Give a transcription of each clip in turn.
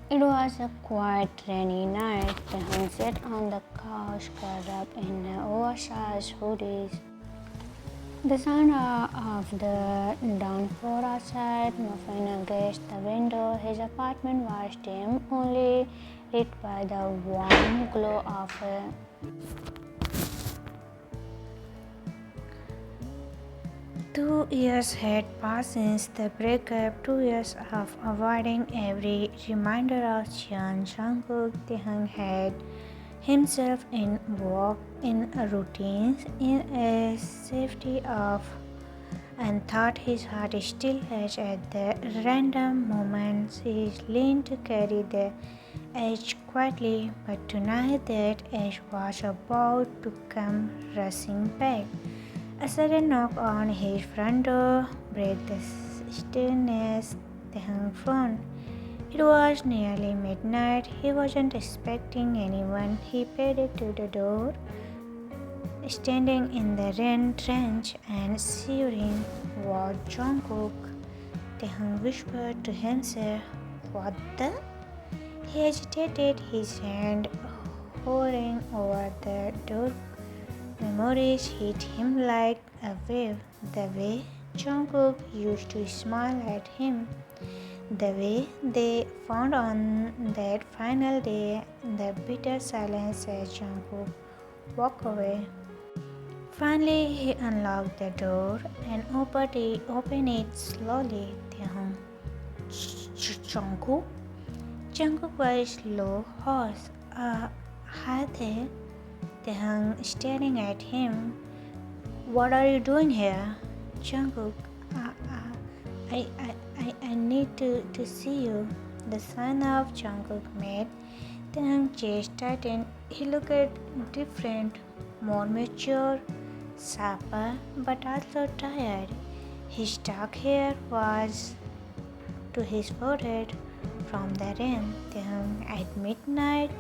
It was a quiet rainy night. Taehyung sat on the couch, curled up in oversized hoodies. The sound of the downpour outside muffled against the window. His apartment was dim, only lit by the warm glow of a 2 years had passed since the breakup, 2 years of avoiding every reminder of Jeon Jungkook. Taehyung had himself involved in routines, in a safety of, and thought his heart still latched at the random moments he leaned to carry the edge quietly. But tonight that edge was about to come rushing back. A sudden knock on his front door broke the stillness. Taehyung frowned. It was nearly midnight. He wasn't expecting anyone. He padded to the door, standing in the rain trench and shivering. "What, Jungkook?" Taehyung whispered to himself. "What the?" He hesitated, his hand hovering over the door. Memories hit him like a wave. The way Jungkook used to smile at him, the way they found on that final day, the bitter silence as Jungkook walked away. Finally, he unlocked the door and opened it slowly. Taehyung, Jungkook? Jungkook was low, hoarse. Hi there. Taehyung staring at him. "What are you doing here?" "Jungkook, I need to see you." The sound of Jungkook made Taehyung's chest tighten. He looked different, more mature, sharper, but also tired. His dark hair was to his forehead from the rain. Taehyung at midnight,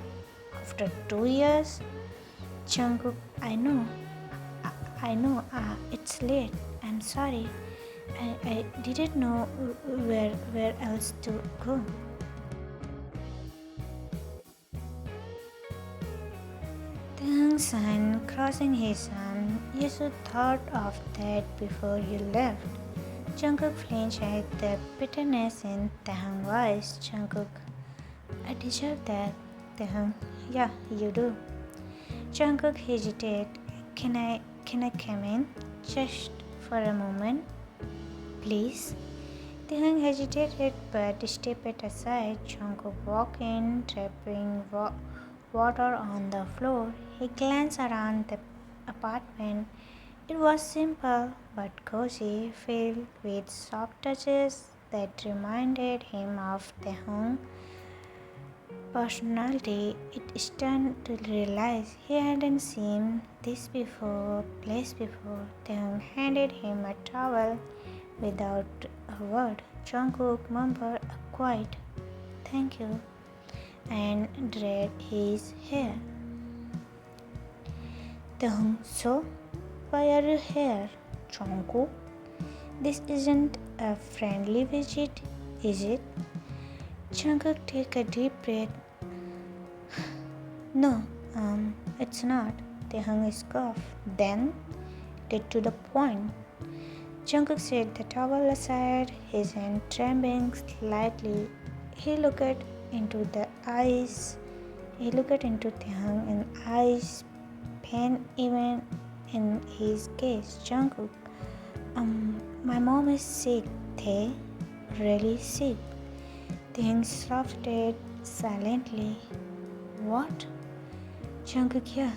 after 2 years. "Jungkook, I know, it's late. I'm sorry. I didn't know where else to go." Taehyung sighed, crossing his arms. "You should thought of that before you left." Jungkook flinched at the bitterness in Taehyung's voice. "Jungkook, I deserve that." Taehyung, "Yeah, you do." Jungkook hesitated. Can I come in? Just for a moment? Please?" Taehyung hesitated but stepped aside. Jungkook walked in, dripping water on the floor. He glanced around the apartment. It was simple but cozy, filled with soft touches that reminded him of Taehyung's personality. It stunned to realize he hadn't seen this place before. Taehyung handed him a towel without a word. Jungkook mumbled a quiet "thank you" and dried his hair. Taehyung, "So, why are you here, Jungkook? This isn't a friendly visit, is it?" Jungkook took a deep breath. "No, it's not." Taehyung scoffed. "Then, get to the point." Jungkook set the towel aside, his hand trembling slightly. He looked into Taehyung in eyes, pain even in his gaze. "Jungkook, my mom is sick, Tae, really sick." Taehyung shouted silently. "What?" Jungkook, "Yeah,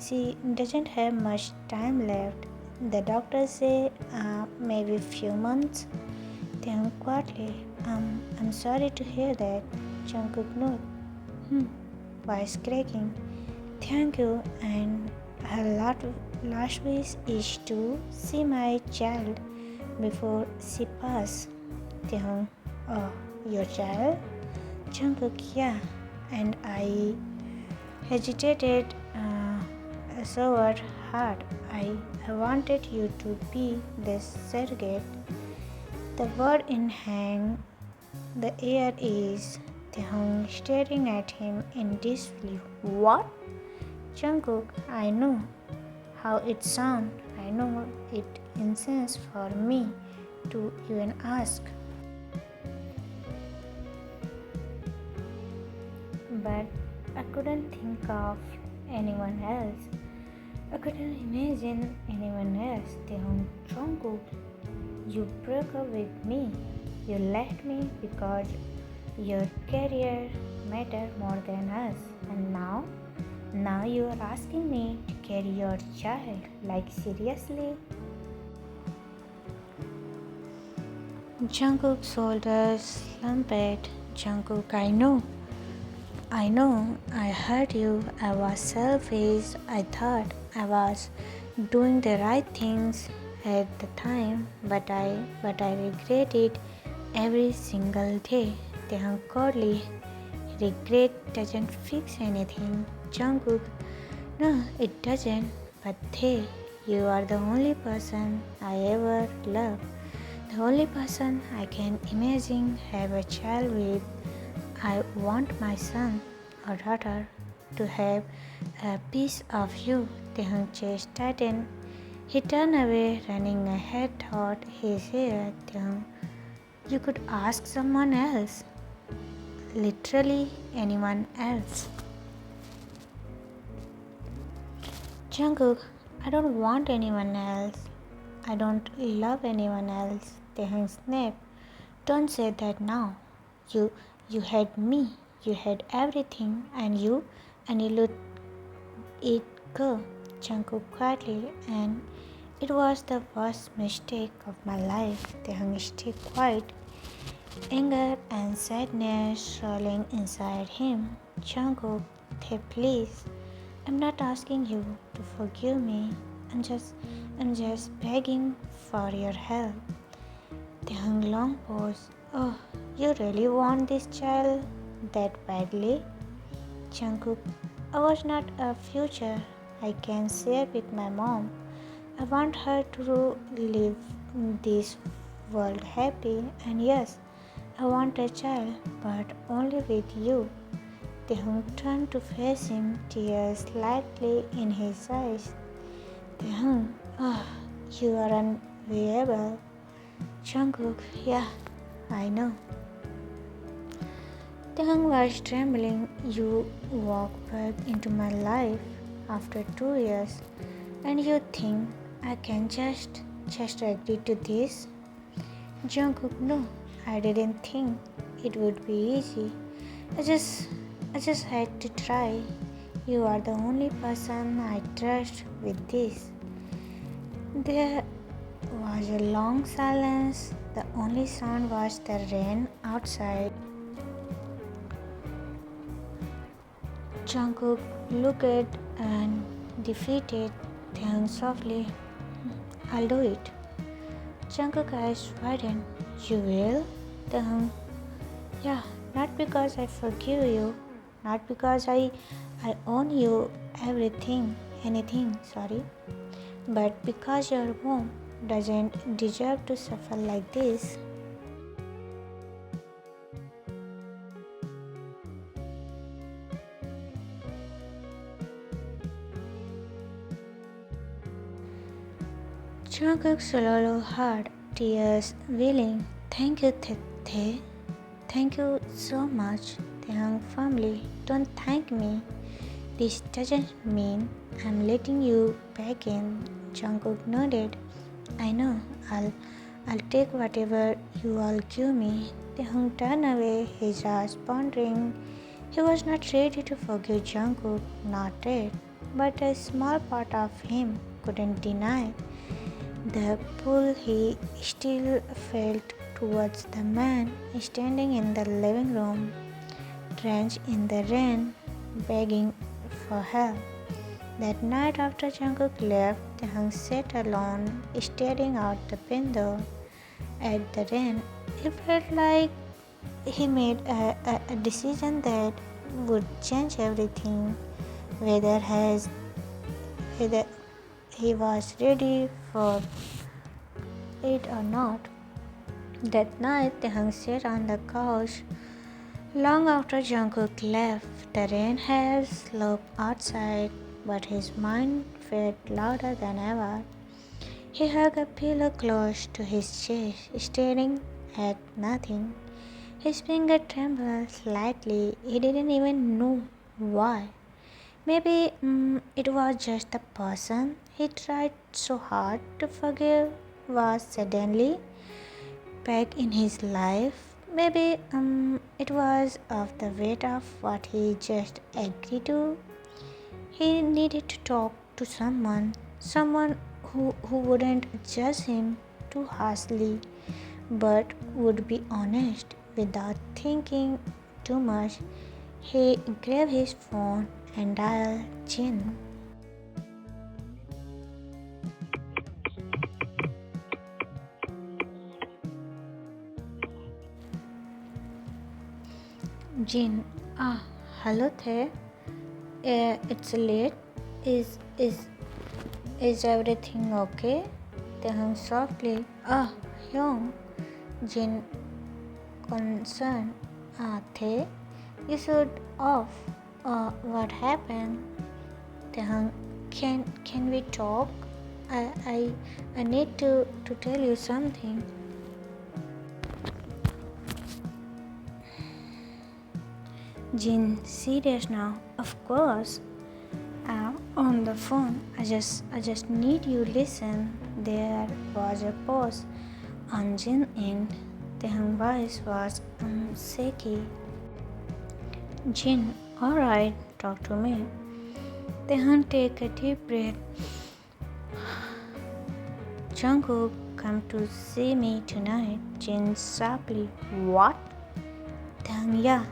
she doesn't have much time left. The doctors say maybe few months." Taehyung quietly, I'm sorry to hear that." Jungkook nodded. Voice cracking. "Thank you, and her last wish is to see my child before she passes." Taehyung, "Oh, your child?" Jungkook, "Yeah, and I hesitated so hard. I wanted you to be the surrogate." The word in hang the air is Taehyung staring at him in disbelief. What? Jungkook, I know how it sounds. I know it incense for me to even ask. But I couldn't think of anyone else. I couldn't imagine anyone else. Taehyung, Jungkook, you broke up with me. You left me because your career mattered more than us. And now you are asking me to carry your child. Like seriously? Jungkook's shoulders slumped. Jungkook, I know, I heard you. I was selfish. I thought I was doing the right things at the time, but I regret it every single day. Taehyung coldly, regret doesn't fix anything. Jungkook, no, it doesn't. But hey, you are the only person I ever loved. The only person I can imagine have a child with. I want my son or daughter to have a piece of you. Taehyung's chest tightened. He turned away, running ahead toward his hair. Taehyung, you could ask someone else. Literally anyone else. Jungkook, I don't want anyone else. I don't love anyone else. Taehyung snapped. Don't say that now. You had me. You had everything, and you let it go. Jungkook quietly, and it was the worst mistake of my life. Taehyung stayed quiet, anger and sadness swirling inside him. Jungkook, please. I'm not asking you to forgive me. I'm just begging for your help. Taehyung long pause. Oh, you really want this child that badly? Jungkook, I was not a future I can share with my mom. I want her to live in this world happy, and yes, I want a child, but only with you. Taehyung turned to face him, tears lightly in his eyes. Taehyung, you are unbearable. Jungkook, yeah, I know. Taehyung was trembling. You walked back into my life after 2 years, and you think I can just agree to this? Jungkook, no, I didn't think it would be easy. I just had to try. You are the only person I trust with this. There was a long silence. The only sound was the rain outside. Jungkook looked and defeated Taehyung softly. I'll do it. Jungkook's eyes widened. You will? Taehyung, yeah, not because I forgive you, not because I own you anything, but because your mom doesn't deserve to suffer like this. Jungkook swallowed hard, tears welling. Thank you, Tae. Thank you so much. Taehyung firmly, don't thank me. This doesn't mean I'm letting you back in. Jungkook nodded. I know. I'll take whatever you all give me. Taehyung turned away, his eyes pondering. He was not ready to forgive Jungkook, not yet. But a small part of him couldn't deny the pull he still felt towards the man standing in the living room, drenched in the rain, begging for help. That night after Jungkook left, Taehyung sat alone, staring out the window at the rain. He felt like he made a decision that would change everything, whether he was ready for it or not. That night, Taehyung sat on the couch, Long after Jungkook left, the rain had sloped outside, but his mind felt louder than ever. He hugged a pillow close to his chest, staring at nothing. His finger trembled slightly. He didn't even know why. Maybe it was just the person he tried so hard to forgive was suddenly back in his life. Maybe it was of the weight of what he just agreed to. He needed to talk to someone who wouldn't judge him too harshly, but would be honest without thinking too much. He grabbed his phone and dialed Jin. Jin, hello there. It's late. Is is is everything okay? Taehyung softly. Hyung. Jin concerned. The you should off. What happened? Taehyung, can we talk? I I I need to tell you something. Jin, serious now? Of course. On the phone. I just need you listen. There was a pause on Jin's end. Taehyung's voice was shaky. Jin, alright, talk to me. Taehyung take a deep breath. Jungkook come to see me tonight. Jin sharply. What? Taehyung, yeah.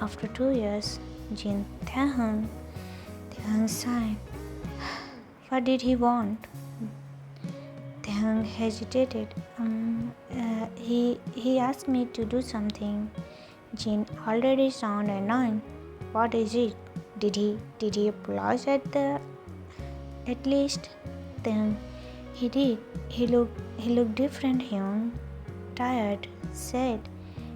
After 2 years, Jin Taehyung. Taehyung sighed. What did he want? Taehyung hesitated. He asked me to do something. Jin already sounded annoyed. What is it? Did he apologize at least? Then he did. He looked different, Hyun. Tired, sad.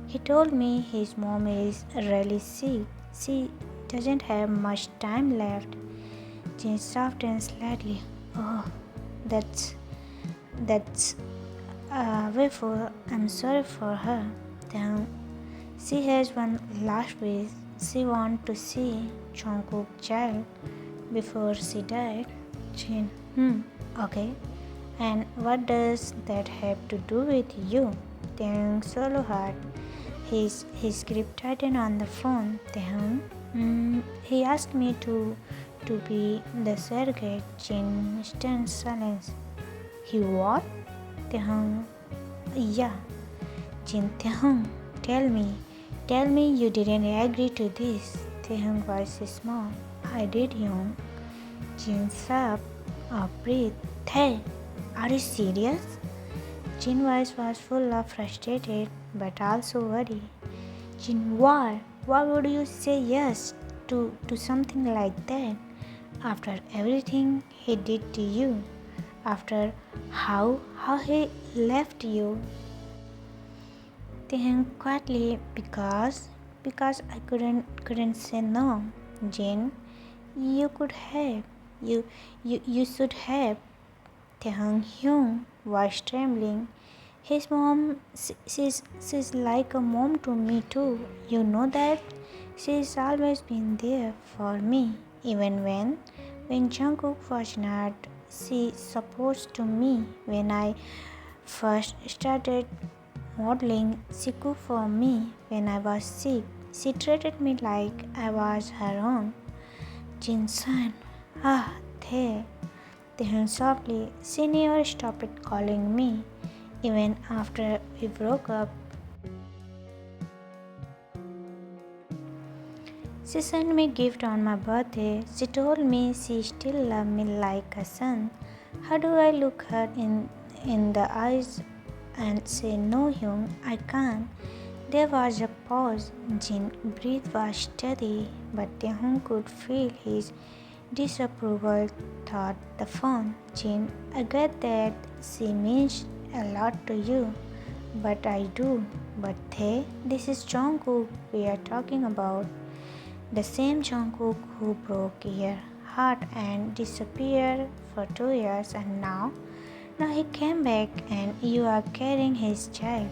He told me his mom is really sick. She doesn't have much time left. Jin softened slightly. Oh, that's wherefore I'm sorry for her. Then she has one last wish. She wants to see Jungkook's child before she died. Jin, okay. And what does that have to do with you? Taehyung swallowed hard. His grip tightened on the phone. Taehyung, he asked me to be the surrogate. Jin stern silence. He what? Taehyung, yeah. Jin, Taehyung, tell me you didn't agree to this. Taehyung voice is small. I did, Hyung. Jin sharp, breathe. Hey, are you serious? Jin's voice was full of frustration but also worry. Jin, why? Why would you say yes to something like that? After everything he did to you? After how he left you? Taehyung quietly because I couldn't say no. Jin, you could have. You should have. Taehyung Hyung was trembling. His mom, she's like a mom to me too. You know that? She's always been there for me. Even when Jungkook was not, she supposed to me. When I first started modeling, she cooked for me. When I was sick, she treated me like I was her own. Jinsan, there. Taehyung softly, she never stopped calling me. Even after we broke up, she sent me gift on my birthday. She told me she still loved me like a son. How do I look her in the eyes and say no, Hyung, I can't? There was a pause. Jin's breath was steady, but Taehyung could feel his disapproval thought the phone. Jin, I get that she means a lot to you, but I do. But hey, this is Jungkook we are talking about. The same Jungkook who broke your heart and disappeared for 2 years, and now he came back and you are carrying his child.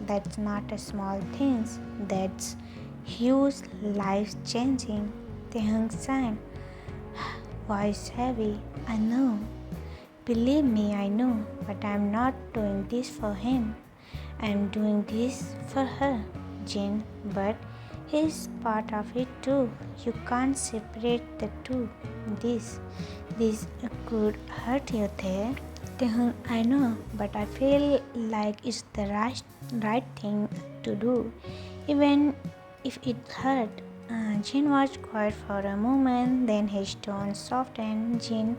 That's not a small thing. That's huge, life changing. Taehyung sighed. Voice heavy. I know. Believe me, I know. But I'm not doing this for him. I'm doing this for her, Jin. But he's part of it too. You can't separate the two. This could hurt you there. Taehyung, I know, but I feel like it's the right thing to do, even if it hurt. Jin was quiet for a moment, then his tone softened. Jin,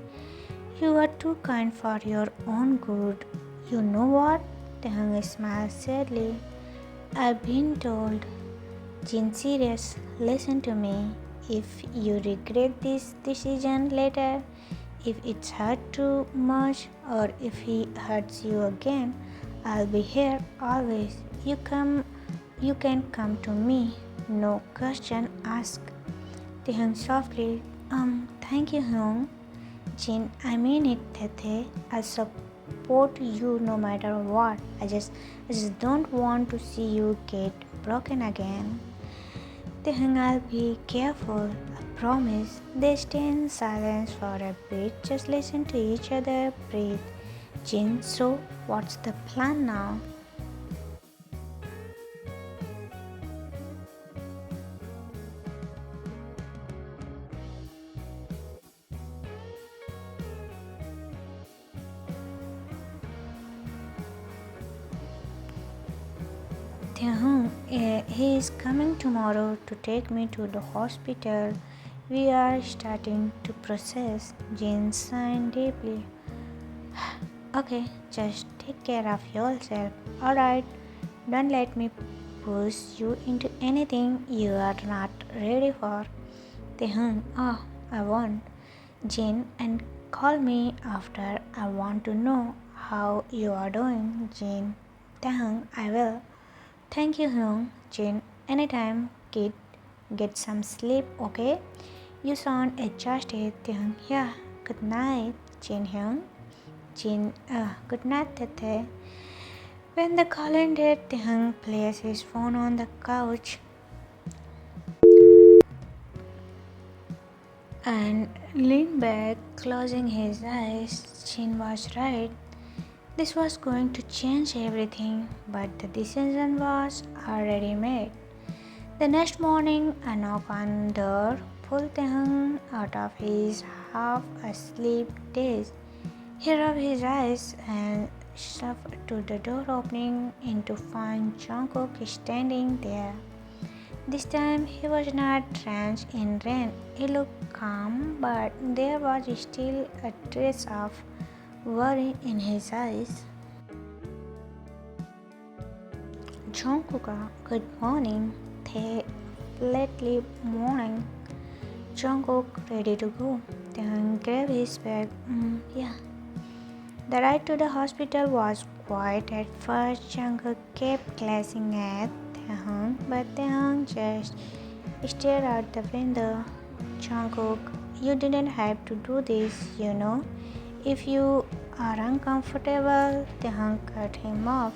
you are too kind for your own good. You know what? Taehyung smiled sadly. I've been told. Jin, serious, listen to me. If you regret this decision later, if it's hurt too much or if he hurts you again, I'll be here always. You can come to me. No question asked. Taehyung softly, thank you, Hyung. Jin, I mean it, Tete. I'll support you no matter what. I just don't want to see you get broken again. Taehyung, I'll be careful. I promise. They stay in silence for a bit. Just listen to each other. Breathe. Jin, so what's the plan now? Taehyung, he is coming tomorrow to take me to the hospital. We are starting to process. Jin sighed deeply. Okay, just take care of yourself. Alright, don't let me push you into anything you are not ready for. Taehyung, oh, I won't. Jin, and call me after. I want to know how you are doing. Jin, Taehyung, I will. Thank you, Hyung. Jin, anytime, kid. Get some sleep, okay? You sound exhausted. Taehyung, yeah. Good night, Jin Hyung. Jin, good night, Tete. When the call ended, Taehyung placed his phone on the couch and leaned back, closing his eyes. Jin was right. This was going to change everything, but the decision was already made. The next morning, a knock on the door pulled Taehyung out of his half-asleep daze. He rubbed his eyes and shuffled to the door opening in to find Jungkook standing there. This time he was not drenched in rain. He looked calm, but there was still a trace of worry in his eyes. Jungkook, good morning. Tae flatly morning. Jungkook ready to go. Taehyung grabbed his bag. Yeah. The ride to the hospital was quiet at first. Jungkook kept glancing at Taehyung, but Taehyung just stared out the window. Jungkook, you didn't have to do this, you know. If you are uncomfortable, Taehyung cut him off.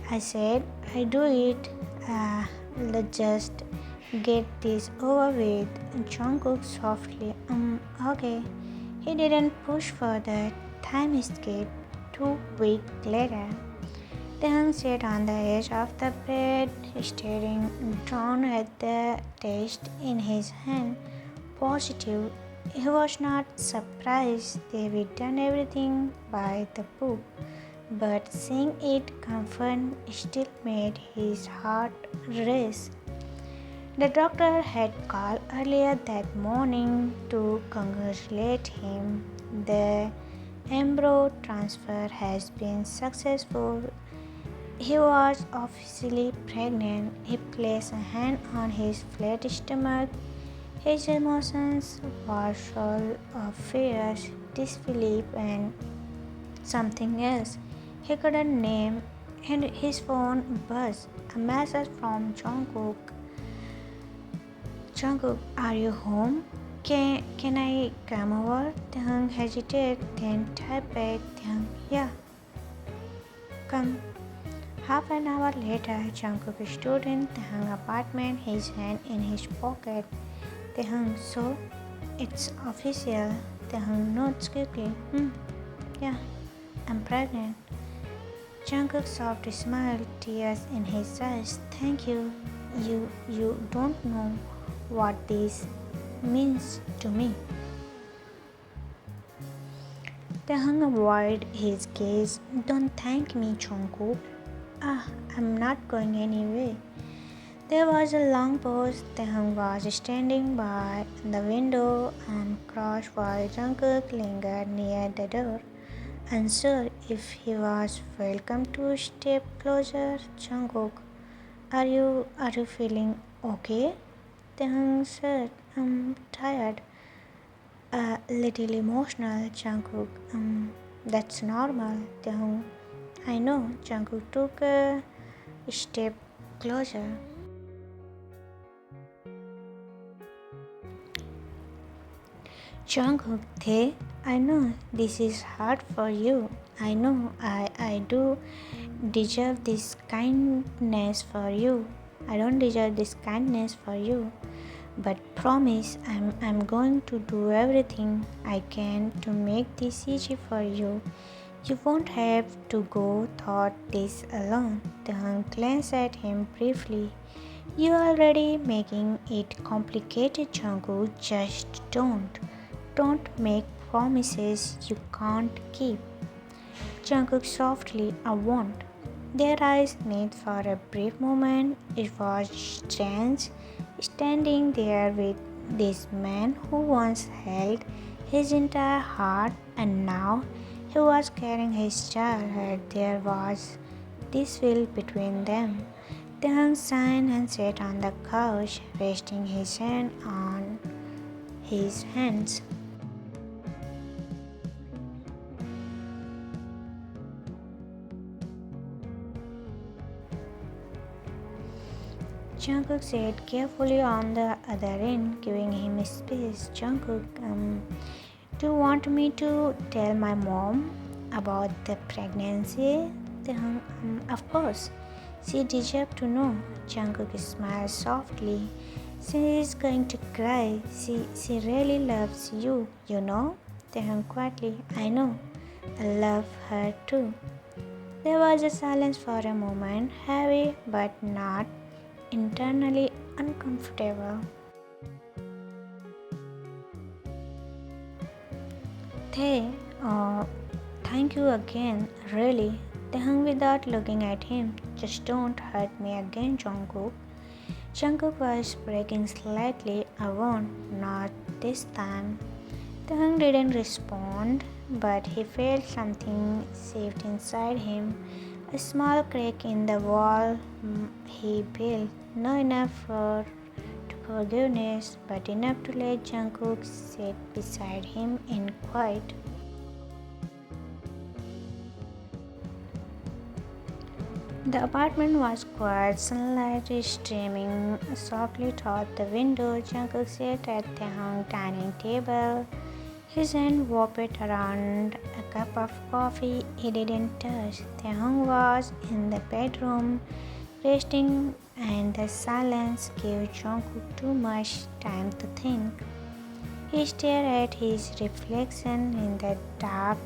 I said, I do it. Let's just get this over with. Jungkook softly, okay. He didn't push further. Time escaped. 2 weeks later, Taehyung sat on the edge of the bed, staring down at the test in his hand. Positive. He was not surprised they'd done everything by the book, but seeing it confirmed still made his heart race. The doctor had called earlier that morning to congratulate him. The embryo transfer has been successful. He was officially pregnant. He placed a hand on his flat stomach. His emotions were full of fear, disbelief, and something else he couldn't name. and his phone buzzed. A message from Jungkook. Jungkook, are you home? Can I come over? Taehyung hesitated, then typed back, Taehyung, yeah, come. Half an hour later, Jungkook stood in Taehyung's apartment, his hand in his pocket. Taehyung, so it's official. Taehyung nods quickly. Yeah, I'm pregnant. Jungkook's soft smile, tears in his eyes. Thank you. You don't know what this means to me. Taehyung avoided his gaze. Don't thank me, Jungkook. I'm not going anyway. There was a long pause. Taehyung was standing by the window and crossed while Jungkook lingered near the door, unsure if he was welcome to step closer. Jungkook, are you feeling okay? Taehyung said, I'm tired, a little emotional. Jungkook, that's normal. Taehyung, I know. Jungkook took a step closer. Jungkook, I know this is hard for you. I know I do deserve this kindness for you. I don't deserve this kindness for you. But promise I'm going to do everything I can to make this easy for you. You won't have to go through this alone. Taehyung glanced at him briefly. You're already making it complicated, Jungkook. Just don't. Don't make promises you can't keep. Jungkook softly, I won't. Their eyes met for a brief moment. It was strange, standing there with this man who once held his entire heart and now he was carrying his childhood. There was this will between them. Taehyung sighed and sat on the couch, resting his hand on his hands. Jungkook sat carefully on the other end, giving him space. Jungkook, do you want me to tell my mom about the pregnancy? Of course. She deserves to know. Jungkook smiled softly. She is going to cry. She really loves you, you know? Taehyung quietly, I know. I love her too. There was a silence for a moment, heavy but not internally uncomfortable. They, thank you again, really. They hung without looking at him. Just don't hurt me again, Jungkook. Jungkook was breaking slightly. I won't, not this time. Taehyung didn't respond, but he felt something shift inside him. A small crack in the wall he built, not enough to forgiveness, but enough to let Jungkook sit beside him in quiet. The apartment was quiet, sunlight streaming softly through the window. Jungkook sat at the dining table, his hand wrapped around a cup of coffee he didn't touch. Taehyung was in the bedroom, resting, and the silence gave Jungkook too much time to think. He stared at his reflection in the dark.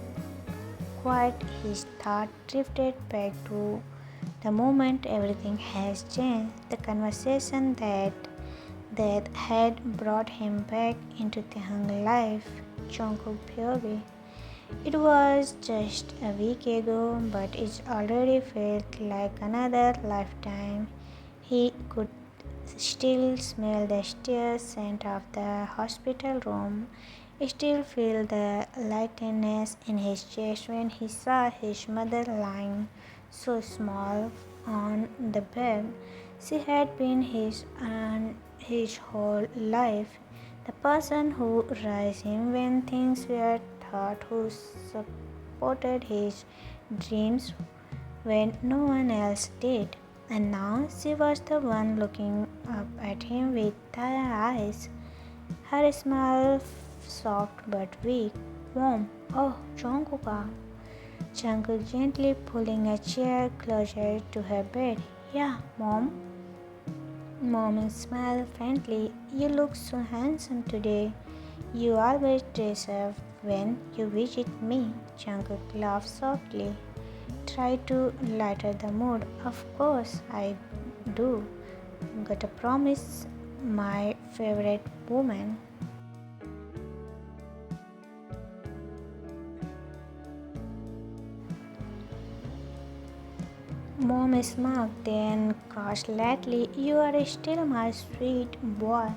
Quiet, his thought drifted back to the moment everything has changed. The conversation that had brought him back into Taehyung's life. Jungkook POV. It was just a week ago, but it already felt like another lifetime. He could still smell the stale scent of the hospital room, still feel the lightness in his chest when he saw his mother lying so small on the bed. She had been his and his whole life, the person who raised him when things were tough, who supported his dreams when no one else did. And now she was the one looking up at him with tired eyes. Her smile soft but weak. Mom, oh, Jungkook. Jungkook gently pulling a chair closer to her bed. Yeah, Mom. Mom smiled faintly. You look so handsome today. You always dress up when you visit me. Jungkook laughed softly. Try to lighten the mood. Of course I do. Gotta promise my favorite woman. Mom smiled, then crossed lightly. You are still my sweet boy.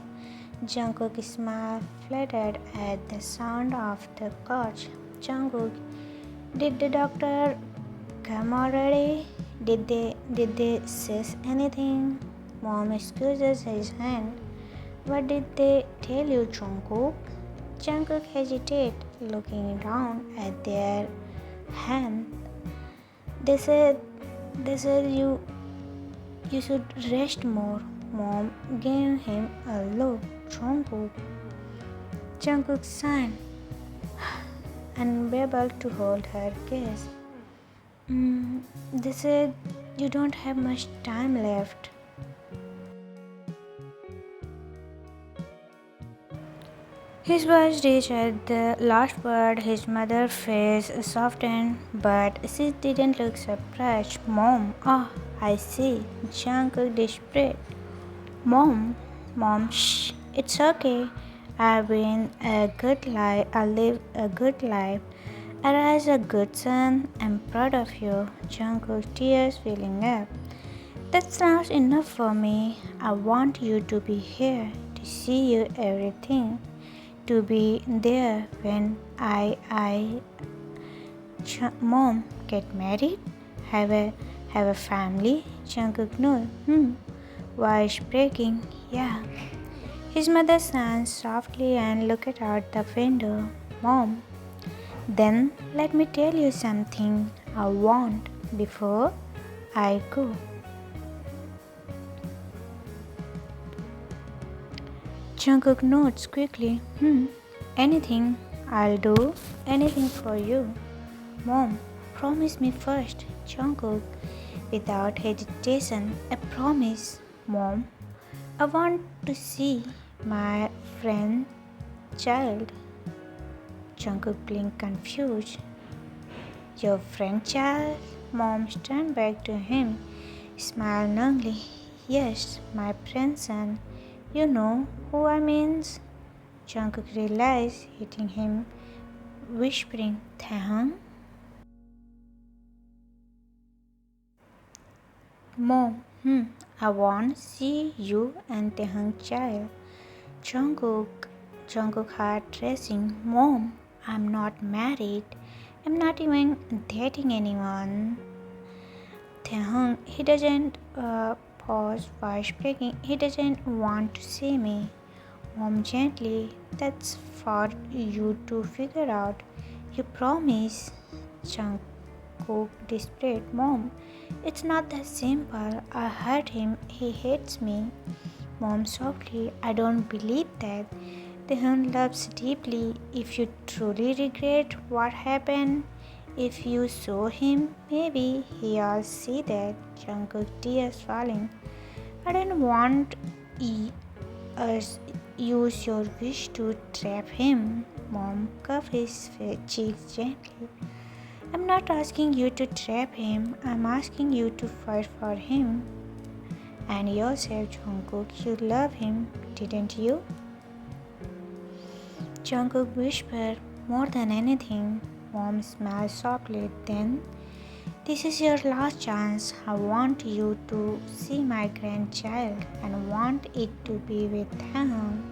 Jungkook smiled, flattered at the sound of the couch. Jungkook, did the doctor come already? Did they say anything? Mom squeezes his hand. What did they tell you, Jungkook? Jungkook hesitated, looking down at their hand. They said you should rest more. Mom gave him a look. Jungkook sighed, unable to hold her gaze. They said you don't have much time left. His voice reached at the last word. His mother's face softened, but she didn't look surprised. Mom, oh, I see. Jungkook desperate. Mom, shh, it's okay. I've been a good life. I live a good life. I raised a good son. I'm proud of you. Jungkook, tears filling up. That's not enough for me. I want you to be here, to see you everything, to be there when Mom, get married, have a family. Jungkook, no. Voice breaking. Yeah. His mother sighed softly and looked out the window. Mom, then let me tell you something I want before I go. Jungkook nods quickly. Anything. I'll do anything for you. Mom, promise me first. Jungkook, without hesitation, I promise. Mom, I want to see my friend child. Jungkook blinked confused. Your friend child? Mom turned back to him, smiled numbly. Yes, my friend son. You know who I mean? Jungkook realized, hitting him, whispering, Taehyung? Mom, I want to see you and Taehyung child. Jungkook heart racing. Mom, I'm not married. I'm not even dating anyone. Taehyung, he doesn't pause, voice breaking. He doesn't want to see me. Mom gently. That's for you to figure out. You promise. Jungkook desperate. Mom, it's not that simple. I hurt him. He hates me. Mom softly. I don't believe that. Taehyung loves deeply. If you truly regret what happened, if you saw him, maybe he'll see that. Jungkook tears falling. I don't want us use your wish to trap him. Mom cuffed his cheeks gently. I'm not asking you to trap him. I'm asking you to fight for him. And yourself, Jungkook, you love him, didn't you? Jungkook whispered, more than anything. Mom smiled softly. Then, this is your last chance. I want you to see my grandchild and want it to be with him.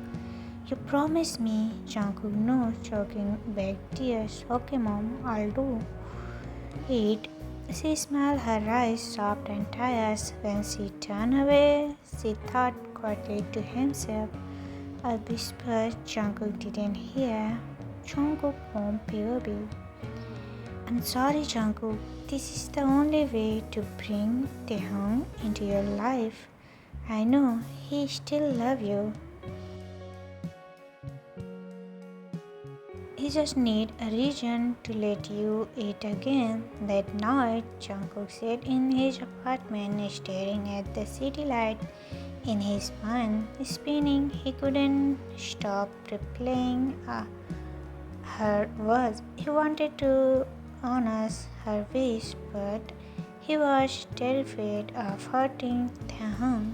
You promise me, Jungkook no, choking back tears. Okay, Mom, I'll do it. She smiled, her eyes soft and tired. When she turned away, she thought quietly to himself. A whisper Jungkook didn't hear. Jungkook home POV. I'm sorry, Jungkook. this is the only way to bring Taehyung into your life. I know he still loves you. He just need a reason to let you eat again. That night, Jungkook sat in his apartment staring at the city light. In his mind, spinning, he couldn't stop replaying her words. He wanted to honor her wish, but he was terrified of hurting Taehyung.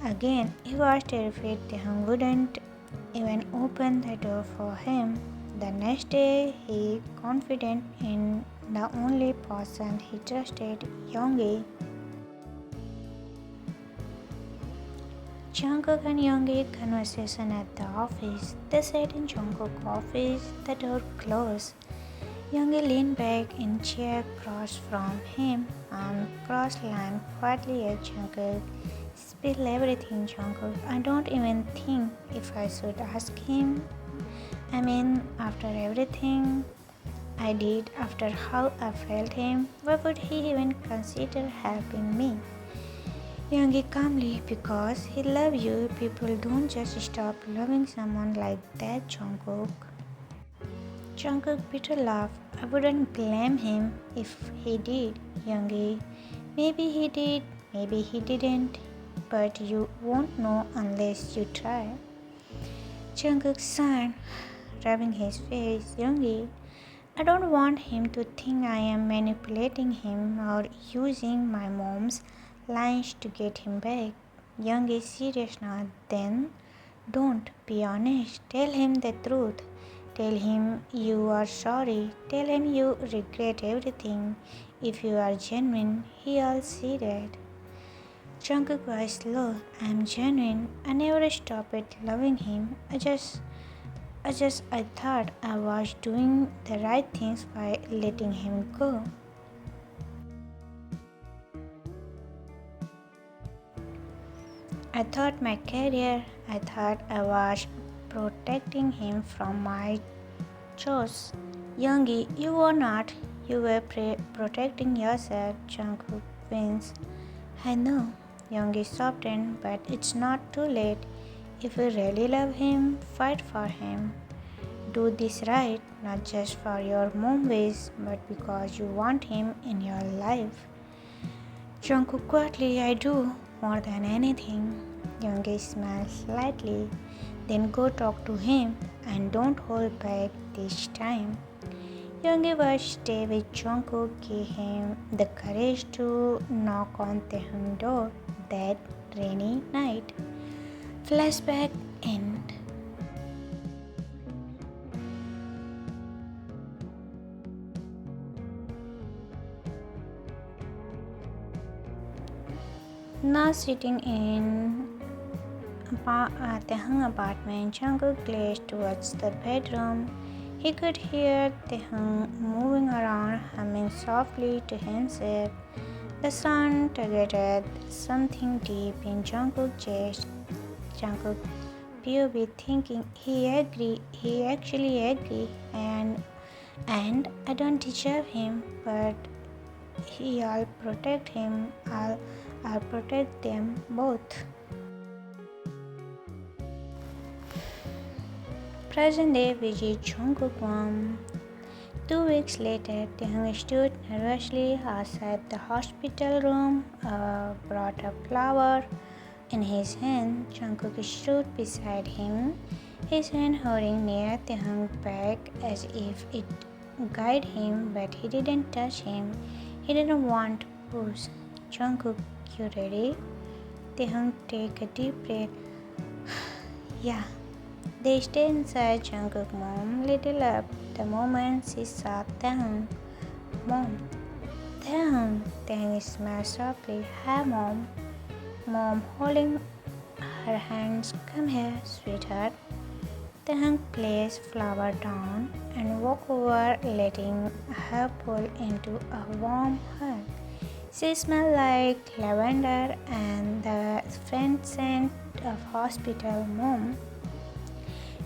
Again, he was terrified Taehyung wouldn't even open the door for him. The next day, he confident in the only person he trusted, Yoongi. Jungkook and Yoongi conversation at the office. They sat in Jungkook's office, the door closed. Yoongi leaned back in chair across from him and cross-legged quietly at Jungkook. Spill everything, Jungkook. I don't even think if I should ask him. I mean, after everything I did, after how I felt him, why would he even consider helping me? Yoongi calmly, because he loves you. People don't just stop loving someone like that, Jungkook. Jungkook bitter laugh. I wouldn't blame him if he did, Yoongi. Maybe he did, maybe he didn't. But you won't know unless you try. Jungkook sighed, rubbing his face. Yoongi, I don't want him to think I am manipulating him or using my mom's lines to get him back. Yoongi is serious now. Then don't be honest. Tell him the truth. Tell him you are sorry. Tell him you regret everything. If you are genuine, he'll see that. Jungkook was slow. I am genuine. I never stopped loving him. I thought I was doing the right things by letting him go. I thought my career. I thought I was protecting him from my chores. Yoongi, you were not. You were protecting yourself. Jungkook wins. I know. Yoongi softened, but it's not too late. If you really love him, fight for him. Do this right, not just for your mom wish, but because you want him in your life. Jungkook quietly, I do, more than anything. Yoongi smiled slightly. Then go talk to him and don't hold back this time. Yoongi was stay with Jungkook, gave him the courage to knock on Taehyung's door that rainy night. Flashback end. Now sitting in Taehyung's apartment, Jungkook gazed towards the bedroom. He could hear Taehyung moving around, humming softly to himself. The sound targeted something deep in Jungkook's chest. Jungkook POV thinking he actually agree, and I don't deserve him, but I'll protect him. I'll protect them both. Present day visit Jungkook mom. 2 weeks later, Taehyung stood nervously outside the hospital room, brought a flower in his hand. Jungkook stood beside him, his hand holding near Taehyung's back as if it guided him, but he didn't touch him. He didn't want to push. Jungkook, you ready? Taehyung take a deep breath. Yeah. They stayed inside Jungkook's mom little up the moment she saw Taehyung. Mom. Taehyung. Taehyung smiled softly. Hi, Mom. Mom holding her hands. Come here, sweetheart. Taehyung placed flower down and walked over, letting her pull into a warm hug. She smelled like lavender and the faint scent of hospital. Mom.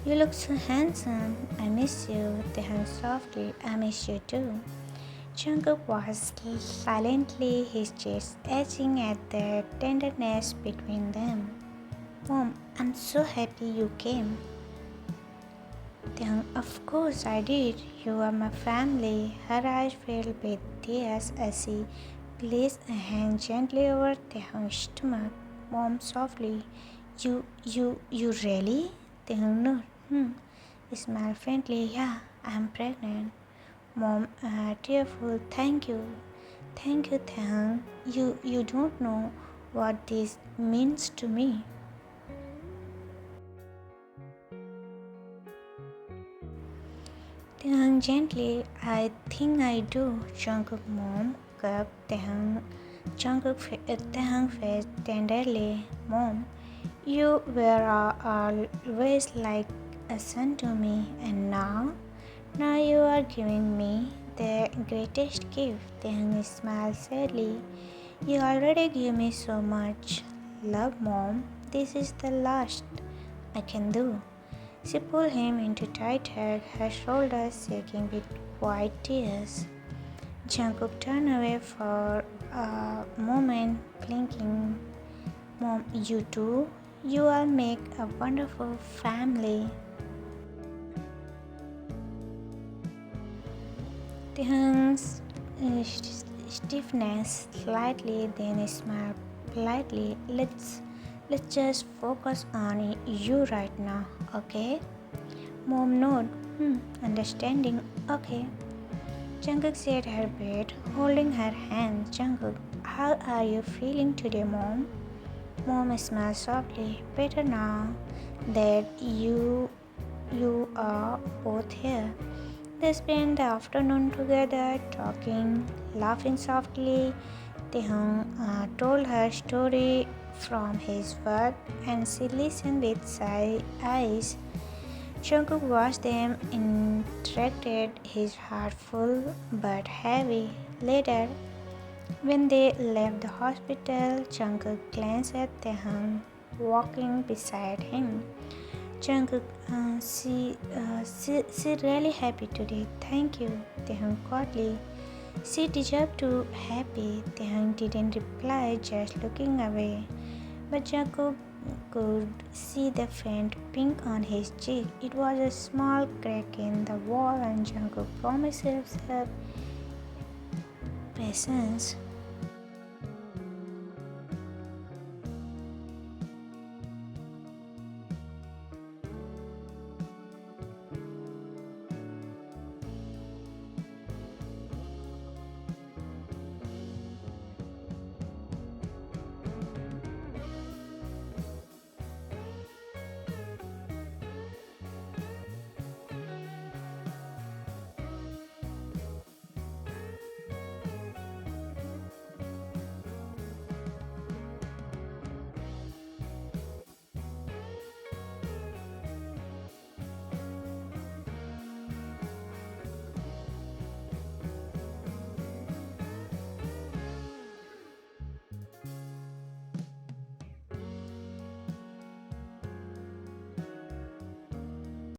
You look so handsome. I miss you. Taehyung softly. I miss you too. Jungkook was silently, his chest etching at the tenderness between them. Mom, I'm so happy you came. Then, of course I did. You are my family. Her eyes filled with tears as she placed a hand gently over Taehyung's stomach. Mom, softly. You really? Taehyung nodded. Smiled faintly. Yeah, I'm pregnant. Mom, tearful. Thank you. Thank you, Taehyung. You don't know what this means to me. Taehyung gently, I think I do. Jungkook mom cupped Taehyung face tenderly. Mom, you were always like a son to me, and now you are giving me the greatest gift. Taehyung smiled sadly. You already give me so much love, Mom. This is the last I can do. She pulled him into tight hug, her shoulders shaking with quiet tears. Jungkook turned away for a moment, blinking. Mom, you too? You all make a wonderful family. Taehyung's stiffness slightly, then smiled politely. Let's just focus on you right now, okay? Mom nodded. Understanding. Okay. Jungkook sat her bed, holding her hand. Jungkook, how are you feeling today, Mom? Mom smiled softly. Better now that you are both here. They spent the afternoon together, talking, laughing softly. Taehyung told her story from his work, and she listened with side eyes. Jungkook watched them interacted, his heart full but heavy. Later, when they left the hospital, Jungkook glanced at Taehyung walking beside him. Jungkook, she really happy today. Thank you, Taehyung quietly. She deserved to happy. Taehyung didn't reply, just looking away. But Jungkook could see the faint pink on his cheek. It was a small crack in the wall, and Jungkook promised himself patience.